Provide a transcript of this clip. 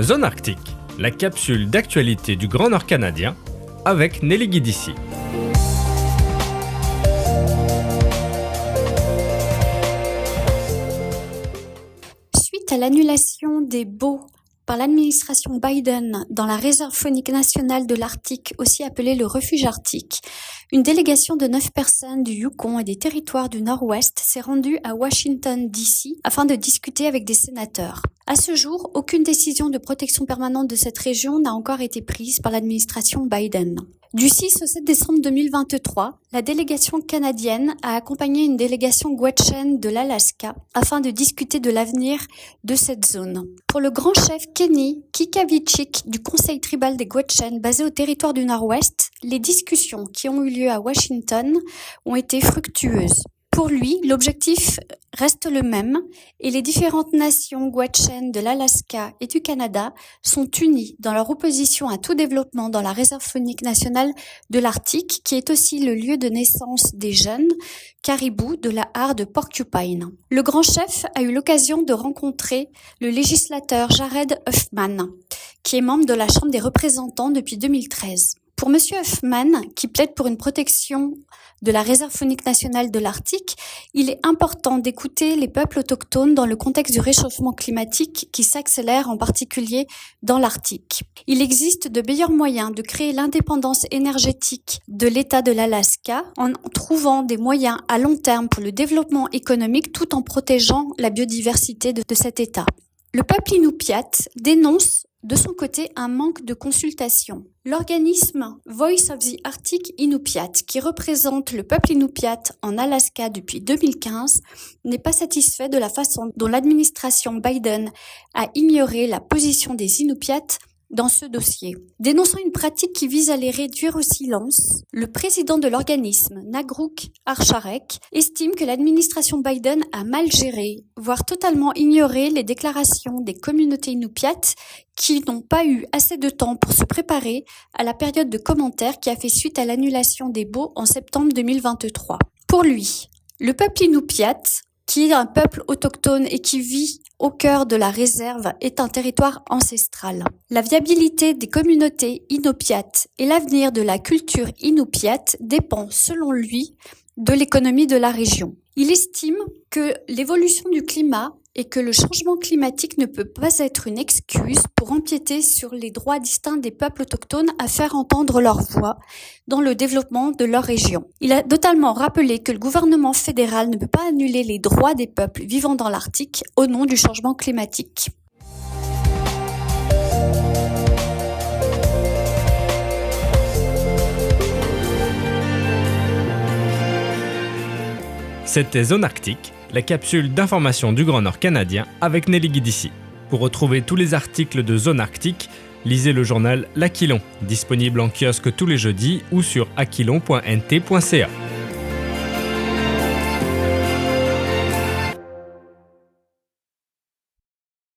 Zone Arctique, la capsule d'actualité du Grand Nord canadien avec Nelly Guidici. Suite à l'annulation des baux par l'administration Biden dans la réserve faunique nationale de l'Arctique, aussi appelée le refuge arctique, une délégation de 9 personnes du Yukon et des territoires du Nord-Ouest s'est rendue à Washington, D.C. afin de discuter avec des sénateurs. À ce jour, aucune décision de protection permanente de cette région n'a encore été prise par l'administration Biden. Du 6 au 7 décembre 2023, la délégation canadienne a accompagné une délégation Gwechtchen de l'Alaska afin de discuter de l'avenir de cette zone. Pour le grand chef Kenny Kikavichik du conseil tribal des Gwechtchen basé au territoire du Nord-Ouest, les discussions qui ont eu lieu à Washington ont été fructueuses. Pour lui, l'objectif reste le même et les différentes nations Gwechtchen de l'Alaska et du Canada sont unies dans leur opposition à tout développement dans la réserve faunique nationale de l'Arctique, qui est aussi le lieu de naissance des jeunes caribous de la hare de Porcupine. Le grand chef a eu l'occasion de rencontrer le législateur Jared Huffman, qui est membre de la Chambre des représentants depuis 2013. Pour M. Huffman, qui plaide pour une protection de la réserve faunique nationale de l'Arctique, il est important d'écouter les peuples autochtones dans le contexte du réchauffement climatique qui s'accélère en particulier dans l'Arctique. Il existe de meilleurs moyens de créer l'indépendance énergétique de l'État de l'Alaska en trouvant des moyens à long terme pour le développement économique tout en protégeant la biodiversité de cet État. Le peuple Inupiat dénonce de son côté un manque de consultation. L'organisme Voice of the Arctic Inupiat, qui représente le peuple Inupiat en Alaska depuis 2015, n'est pas satisfait de la façon dont l'administration Biden a ignoré la position des Inupiats dans ce dossier. Dénonçant une pratique qui vise à les réduire au silence, le président de l'organisme, Nagruk Archarek, estime que l'administration Biden a mal géré, voire totalement ignoré les déclarations des communautés inupiates qui n'ont pas eu assez de temps pour se préparer à la période de commentaires qui a fait suite à l'annulation des baux en septembre 2023. Pour lui, le peuple inupiat, qui est un peuple autochtone et qui vit au cœur de la réserve, est un territoire ancestral. La viabilité des communautés inupiates et l'avenir de la culture inupiate dépend, selon lui, de l'économie de la région. Il estime que l'évolution du climat et que le changement climatique ne peut pas être une excuse pour empiéter sur les droits distincts des peuples autochtones à faire entendre leur voix dans le développement de leur région. Il a totalement rappelé que le gouvernement fédéral ne peut pas annuler les droits des peuples vivant dans l'Arctique au nom du changement climatique. C'était Zone Arctique, la capsule d'information du Grand Nord canadien avec Nelly Guidici. Pour retrouver tous les articles de Zone Arctique, lisez le journal L'Aquilon, disponible en kiosque tous les jeudis ou sur aquilon.nt.ca.